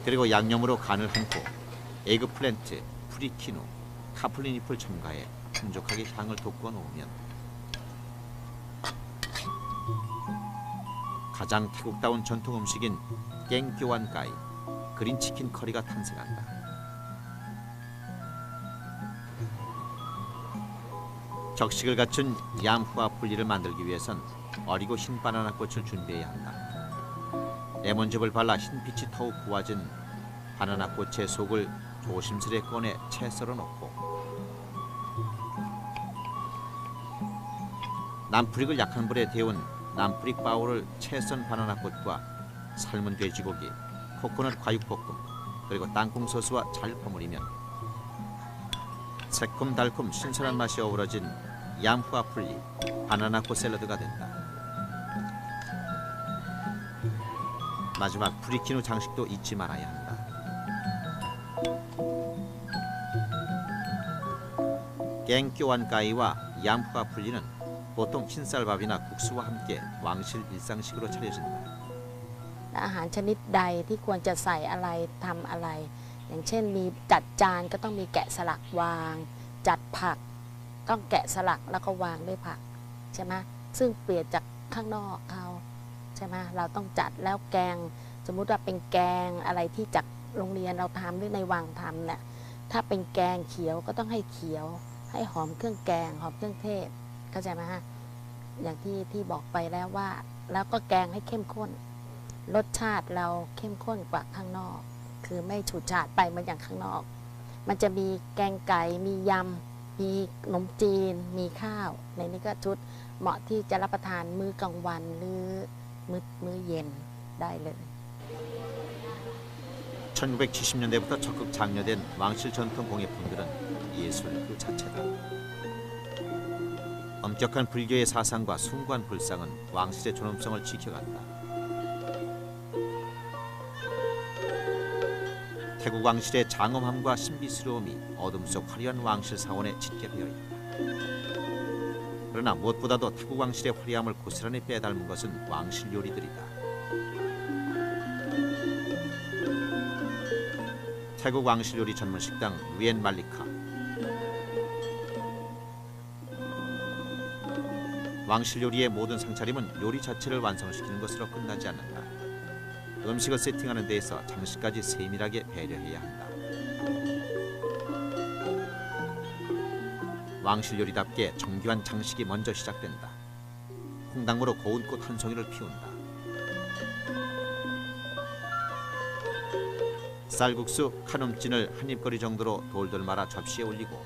그리고 양념으로 간을 한 후 에그플랜트, 프리키누, 카플린 잎을 첨가해 풍족하게 향을 돋궈 놓으면 가장 태국다운 전통 음식인 깽교완까이 그린 치킨 커리가 탄생한다. 격식을 갖춘 얌후아 풀리를 만들기 위해선 어리고 흰 바나나 꽃을 준비해야 한다. 레몬즙을 발라 흰빛이 더욱 고와진 바나나 꽃의 속을 조심스레 꺼내 채 썰어 놓고 남프릭을 약한 불에 데운 남프릭 바오를 채 썬 바나나 꽃과 삶은 돼지고기, 코코넛 과육볶음 그리고 땅콩 소스와 잘 버무리면 새콤달콤 신선한 맛이 어우러진 얌후아 풀리 바나나 꽃 샐러드가 된다. 마지막 프리키누 장식도 잊지 말아야 한다. 깽교완까이와 얌후아 풀리는 보통 흰쌀밥이나 국수와 함께 왕실 일상식으로 차려진다. อาหารชนิดใดที่ควรจะใส่อะไรทำอะไรอย่างเช่นมีจัดจานก็ต้องมีแกะสลักวางจัดผักต้องแกะสลักแล้วก็วางด้วยผักใช่ไหมซึ่งเปลี่ยนจากข้างนอกเขาใช่ไหมเราต้องจัดแล้วแกงสมมุติว่าเป็นแกงอะไรที่จากโรงเรียนเราทำหรือในวังทำเนี่ยถ้าเป็นแกงเขียวก็ต้องให้เขียวให้หอมเครื่องแกงหอมเครื่องเทศเข้าใจไหมฮะอย่างที่บอกไปแล้วว่าแล้วก็แกงให้เข้มข้นรสชาติเราเข้มข้นกว่าข้างนอกคือไม่ฉูดฉาดไปเหมือนอย่างข้างนอกมันจะมีแกงไก่มียำมีขนมจีนมีข้าวในนี้ก็ชุดเหมาะที่จะรับประทานมื้อกลางวันหรือมื้อเย็นได้เลย 1970년대부터 적극 장려된 왕실 전통 공예품들은 예술 그 자체다. 엄격한 불교의 사상과 숭고한 불상은 왕실의 존엄성을 지켜간다. 태국 왕실의 장엄함과 신비스러움이 어둠 속 화려한 왕실 사원에 짙게 배어 있다. 그러나 무엇보다도 태국 왕실의 화려함을 고스란히 빼닮은 것은 왕실 요리들이다. 태국 왕실 요리 전문 식당 루엔 말리카. 왕실 요리의 모든 상차림은 요리 자체를 완성시키는 것으로 끝나지 않는다. 음식을 세팅하는 데에서 장식까지 세밀하게 배려해야 한다. 왕실 요리답게 정교한 장식이 먼저 시작된다. 콩당무로 고운 꽃 한 송이를 피운다. 쌀국수, 카눔찐을 한 입거리 정도로 돌돌 말아 접시에 올리고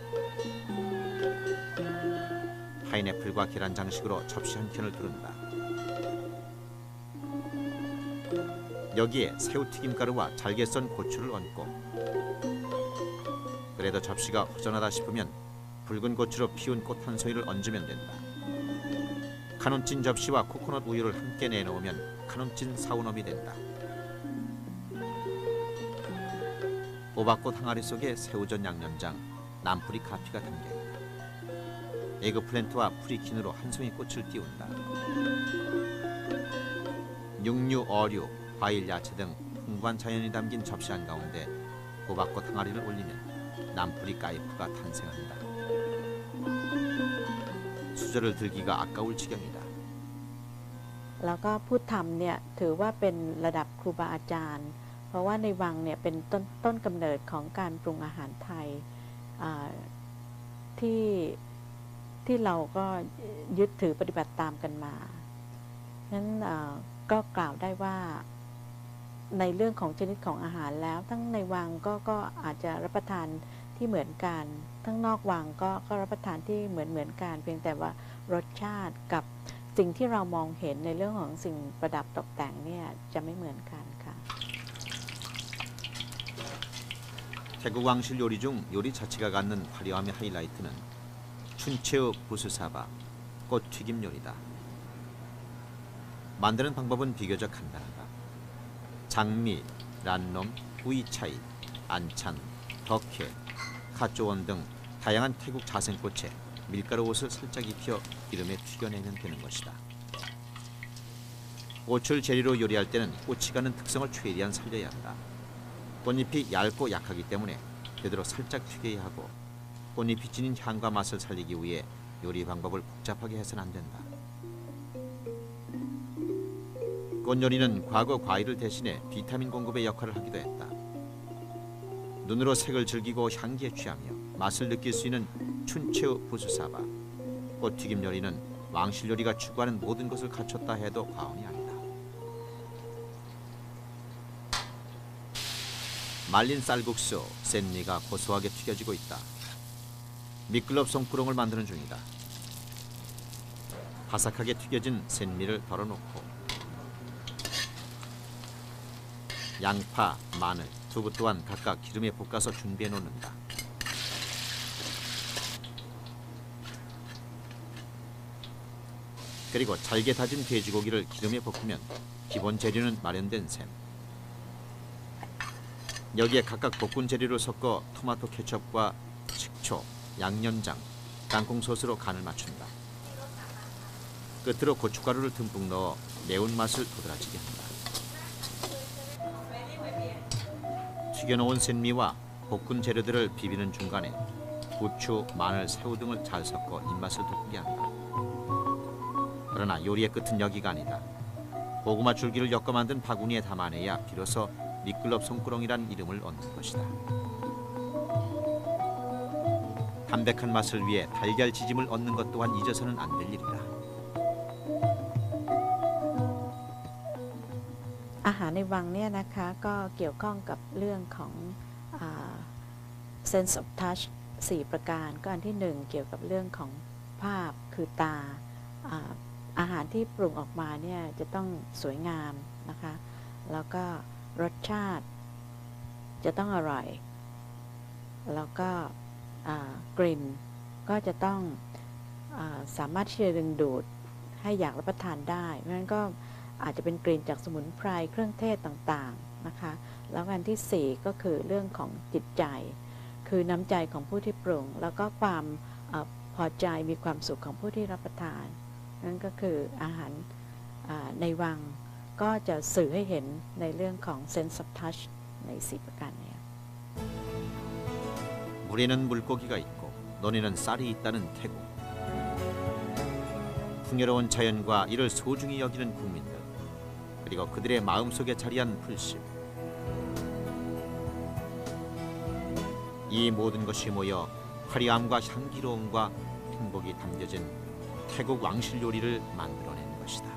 파인애플과 계란 장식으로 접시 한 켠을 두른다. 여기에 새우튀김가루와 잘게 썬 고추를 얹고 그래도 접시가 허전하다 싶으면 붉은 고추로 피운 꽃 한 송이를 얹으면 된다. 카눈찐 접시와 코코넛 우유를 함께 내놓으면 카눈찐 사우넘이 된다. 오박꽃 항아리 속에 새우젓 양념장, 남프리 카피가 담겨있다. 에그플랜트와 프리킨으로 한 송이 꽃을 띄운다. 육류, 어류, 과일, 야채 등 풍부한 자연이 담긴 접시 한가운데 오박꽃 항아리를 올리면 남프리 까이프가 탄생한다. 수저를 들기가 아까울 지경이다. แล้วก็ผู้ทำเนี่ยถือว่าเป็นระดับครูบาอาจารย์ เพราะว่าในวังเนี่ยเป็นต้นกำเนิดของการปรุงอาหารไทยที่เราก็ยึดถือปฏิบัติตามกันมานั้นก็กล่าวได้ว่าในเรื่องของชนิดของอาหารแล้วทั้งในวังก็อาจจะรับประทานที่เหมือนกันทั้งนอกวังก็รับประทานที่เหมือนกันเพียงแต่ว่ารสชาติกับสิ่งที่เรามองเห็นในเรื่องของสิ่งประดับตกแต่งเนี่ยจะไม่เหมือนกันค่ะ 태국 왕실 요리 중 요리 자체가 갖는 화려함의 하이라이트는 춘채의 부스사바, 꽃튀김 요리다. 만드는 방법은 비교적 간단하다. 장미, 란놈, 우이차이, 안찬, 덕해, 카조원 등 다양한 태국 자생꽃에 밀가루 옷을 살짝 입혀 기름에 튀겨내면 되는 것이다. 꽃을 재료로 요리할 때는 꽃이 가는 특성을 최대한 살려야 한다. 꽃잎이 얇고 약하기 때문에 되도록 살짝 튀겨야 하고 꽃잎이 지닌 향과 맛을 살리기 위해 요리 방법을 복잡하게 해서는 안 된다. 꽃요리는 과거 과일을 대신해 비타민 공급의 역할을 하기도 했다. 눈으로 색을 즐기고 향기에 취하며 맛을 느낄 수 있는 춘채의 부수사바, 꽃튀김 요리는 왕실 요리가 추구하는 모든 것을 갖췄다 해도 과언이 아니다. 말린 쌀국수, 샌미가 고소하게 튀겨지고 있다. 미끌럽 송꾸롱을 만드는 중이다. 바삭하게 튀겨진 샌미를 덜어놓고 양파, 마늘, 두부 또한 각각 기름에 볶아서 준비해 놓는다. 그리고 잘게 다진 돼지고기를 기름에 볶으면 기본 재료는 마련된 셈. 여기에 각각 볶은 재료를 섞어 토마토 케첩과 식초, 양념장, 땅콩 소스로 간을 맞춘다. 끝으로 고춧가루를 듬뿍 넣어 매운맛을 도드라지게 한다. 튀겨놓은 샌미와 볶은 재료들을 비비는 중간에 고추, 마늘, 새우 등을 잘 섞어 입맛을 돋게 한다. 그러나 요리의 끝은 여기가 아니다. 고구마 줄기를 엮어 만든 바구니에 담아내야 비로소 미끌럽 송꾸렁이란 이름을 얻는 것이다. 담백한 맛을 위해 달걀 지짐을 얻는 것 또한 잊어서는 안 될 일이다. อาหารในวังเนี่ยนะคะก็เกี่ยวข้องกับเรื่องของ sense of touch 4 ประการก็อันที่ 1 เกี่ยวกับเรื่องของภาพคือตาอาหารที่ปรุงออกมาเนี่ยจะต้องสวยงามนะคะแล้วก็รสชาติจะต้องอร่อยแล้วก็กลิ่นก็จะต้องสามารถที่จะดึงดูดให้อยากรับประทานได้เพราะฉะนั้นก็อาจจะเป็นกลิ่นจากสมุนไพรเครื่องเทศต่างๆนะคะแล้วอันที่ 4 ก็คือเรื่องของจิตใจคือน้ำใจของผู้ที่ปรุงแล้วก็ความพอใจมีความสุขของผู้ที่รับประทานนั่นก็คืออาหารในวังก็จะสื่อให้เห็นในเรื่องของ sense of touch ใน 4 ประการนี้ 물에는 물고기가 있고 논에는 쌀이 있다는 태국. 풍요로운 자연과 이를 소중히 여기는 국민들 그리고 그들의 마음속에 자리한 불신. 이 모든 것이 모여 화려함과 향기로움과 행복이 담겨진 태국 왕실 요리를 만들어낸 것이다.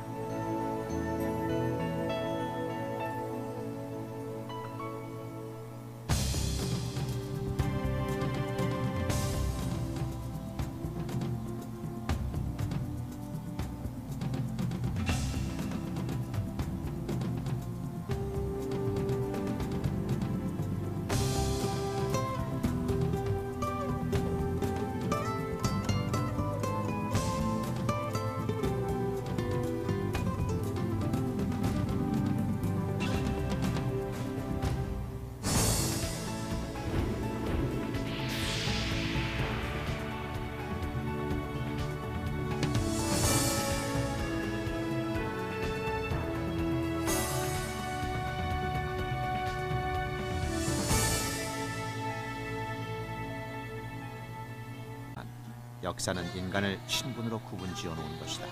역사는 인간을 신분으로 구분지어 놓은 것이다.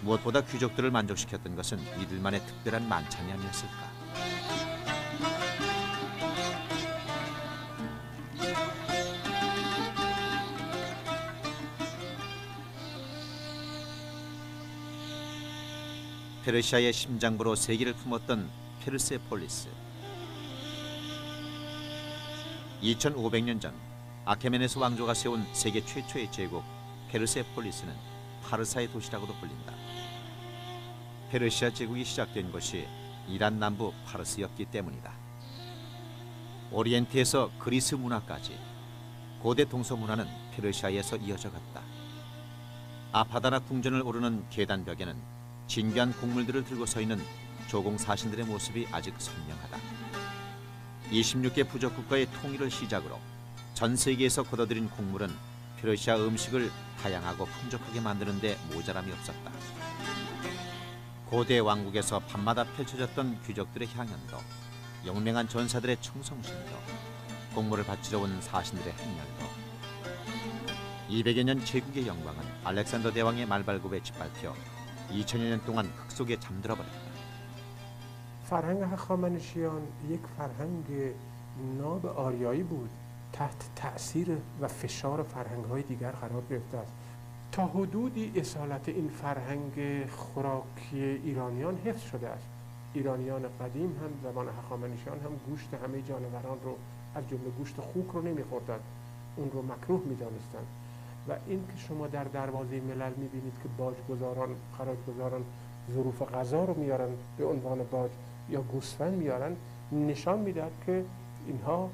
무엇보다 귀족들을 만족시켰던 것은 이들만의 특별한 만찬이 아니었을까. 페르시아의 심장부로 세기를 품었던 페르세폴리스. 2500년 전 아케메네스 왕조가 세운 세계 최초의 제국 페르세폴리스는 파르사의 도시라고도 불린다. 페르시아 제국이 시작된 곳이 이란 남부 파르스였기 때문이다. 오리엔트에서 그리스 문화까지 고대 동서 문화는 페르시아에서 이어져 갔다. 아파다나 궁전을 오르는 계단벽에는 진귀한 곡물들을 들고 서 있는 조공 사신들의 모습이 아직 선명하다. 26개 부족 국가의 통일을 시작으로 전 세계에서 거둬들인 곡물은 페르시아 음식을 다양하고 풍족하게 만드는 데 모자람이 없었다. 고대 왕국에서 밤마다 펼쳐졌던 귀족들의 향연도, 용맹한 전사들의 청성심도, 곡물을 바치러 온 사신들의 행렬도, 200여 년 제국의 영광은 알렉산더 대왕의 말발굽에 짓밟혀 2000여 년 동안 흙 속에 잠들어 버렸다. فرهنگ هخامنشیان یک فرهنگ ناب آریایی بود، تحت تأثیر و فشار فرهنگ‌های دیگر قرار گرفته است. تا حدودی اصالت این فرهنگ خوراکی ایرانیان حفظ شده است. ایرانیان قدیم هم زمان هخامنشیان هم گوشت همه جانوران رو از جمله گوشت خوک رو نمی‌خوردند، اون رو مکروه می‌دانستند. و این که شما در دروازه ملل می‌بینید که باجگزاران، خراجگزاران ظروف غذا رو میارن به عنوان باج یا گوسفند میارن، نشان میدهد که اینها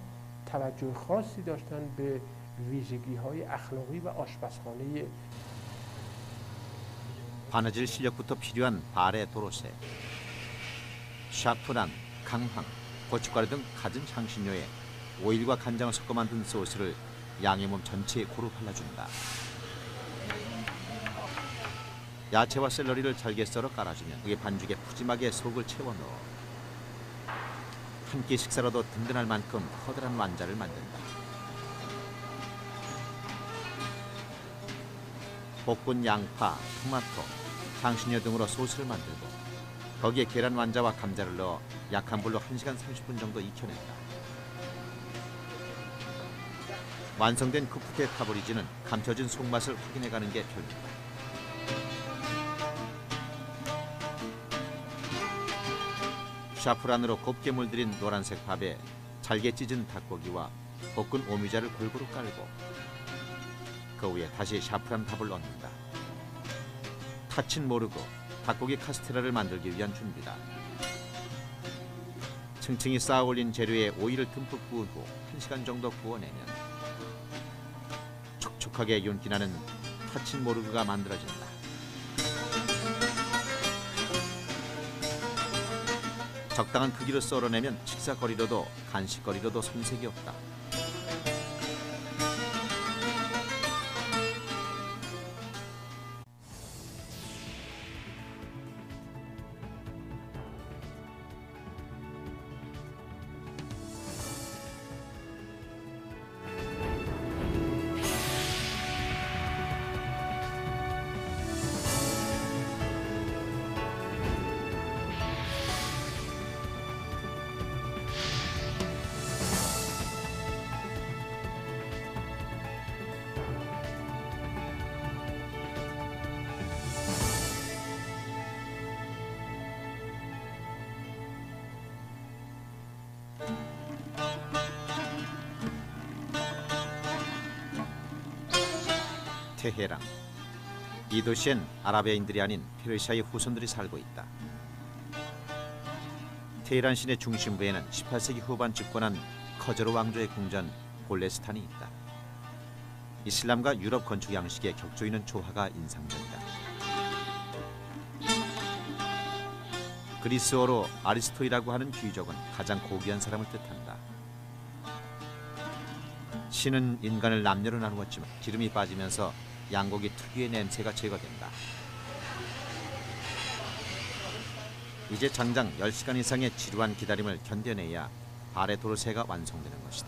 توجه خاصی داشتن به ویژگی‌های اخلاقی و آشپزخانه. 바느질 실력부터 필요한 발의 도로새, 샤프란, 강황, 고춧가루 등 갖은 향신료에 오일과 간장을 섞어 만든 소스를 양의 몸 전체에 고루 발라준다. 야채와 샐러리를 잘게 썰어 깔아주면 그의 반죽에 푸짐하게 속을 채워 넣어 한 끼 식사라도 든든할 만큼 커다란 완자를 만든다. 볶은 양파, 토마토, 향신료 등으로 소스를 만들고 거기에 계란 완자와 감자를 넣어 약한 불로 1시간 30분 정도 익혀낸다. 완성된 쿠프테 타브리지는 감춰진 속맛을 확인해가는 게 별미다. 샤프란으로 곱게 물들인 노란색 밥에 잘게 찢은 닭고기와 볶은 오미자를 골고루 깔고 그 위에 다시 샤프란 밥을 넣는다. 타친 모르고 닭고기 카스테라를 만들기 위한 준비다. 층층이 쌓아 올린 재료에 오일을 듬뿍 부은 후 1시간 정도 구워내면 촉촉하게 윤기나는 타친 모르그가 만들어진다. 적당한 크기로 썰어내면 식사거리로도 간식거리로도 손색이 없다. 테헤란. 이 도시엔 아라비아인들이 아닌 페르시아의 후손들이 살고 있다. 테헤란 시내 중심부에는 18세기 후반 집권한 커저르 왕조의 궁전 골레스탄이 있다. 이슬람과 유럽 건축 양식의 격조 있는 조화가 인상적이다. 그리스어로 아리스토이라고 하는 귀족은 가장 고귀한 사람을 뜻한다. 신은 인간을 남녀로 나누었지만 기름이 빠지면서 양고기 특유의 냄새가 제거된다. 이제 장장 10시간 이상의 지루한 기다림을 견뎌내야 발의 도르새가 완성되는 것이다.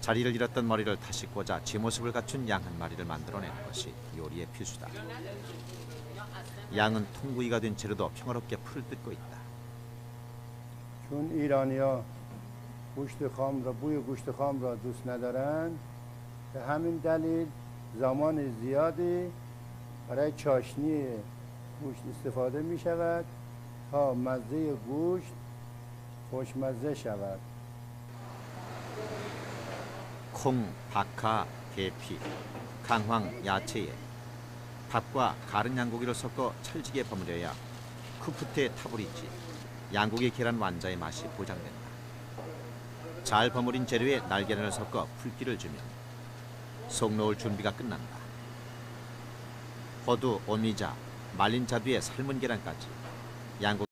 자리를 잃었던 머리를 다시 꽂아 제 모습을 갖춘 양 한 마리를 만들어내는 것이 요리의 필수다. 양은 통구이가 된 채로도 평화롭게 풀을 뜯고 있다. چون ایرانیا گوشت خام را بوی گوشت خام را دوست ندارند به همین دلیل زمان زیادی برای چاشنی گوشت استفاده می شود تا مزه گوشت خوشمزه شود. 콩, 박하, 계피, 강황, 야채에 밥과 가른 양고기를 섞어 찰지게 버무려야 쿠프테 타브리지, 양고기 계란 완자의 맛이 보장된다. 잘 버무린 재료에 날계란을 섞어 풀기를 주면 속 놓을 준비가 끝난다. 호두, 오미자, 말린 자두에 삶은 계란까지 양고기